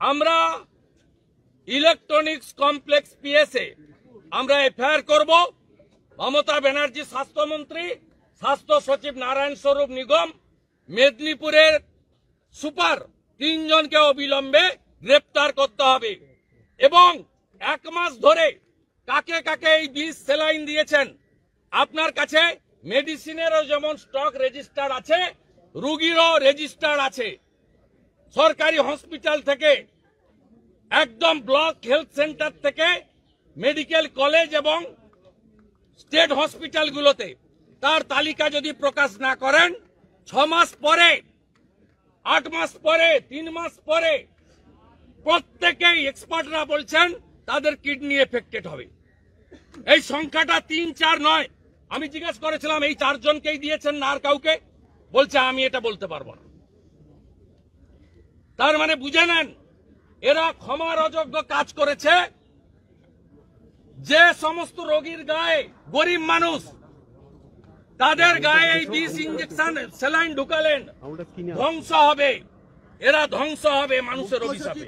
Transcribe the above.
আমরা electronics complex পিএসএ আমরা FIR করব। মমতা ব্যানার্জি স্বাস্থ্যমন্ত্রী, স্বাস্থ্য সচিব নারায়ণ স্বরূপ নিগম, মেদিনীপুরের সুপার 3 জনকে অবিলম্বে গ্রেপ্তার করতে হবে এবং 1 মাস ধরে কাকে কাকে এই বিষ স্যালাইন দিয়েছেন আপনার কাছে মেডিসিনেরও যেমন স্টক রেজিস্টার আছে, রোগীরও রেজিস্টার আছে। সরকারি হসপিটাল থেকে একদম ব্লক হেলথ সেন্টার থেকে মেডিকেল কলেজ এবং স্টেট হসপিটালগুলোতে তার তালিকা যদি প্রকাশ না করেন 6 মাস পরে, 8 মাস পরে, 3 মাস পরে প্রত্যেকেই এক্সপার্টরা বলছেন তাদের কিডনি এফেক্টেড হবে। এই সংখ্যাটা 3-4 নয়। আমি জিজ্ঞেস করেছিলাম এই 4 জনকেই দিয়েছেন না আর কাউকে? বলছে আমি এটা বলতে পারবো না। তার মানে বুঝে নেন এরা ক্ষমার অযোগ্য কাজ করেছে। যে সমস্ত রোগীর গায়ে, গরিব মানুষ তাদের গায়ে এই বিষ ইঞ্জেকশন স্যালাইন ঢুকালেন, ধ্বংস হবে, এরা ধ্বংস হবে মানুষের অভিশাপে।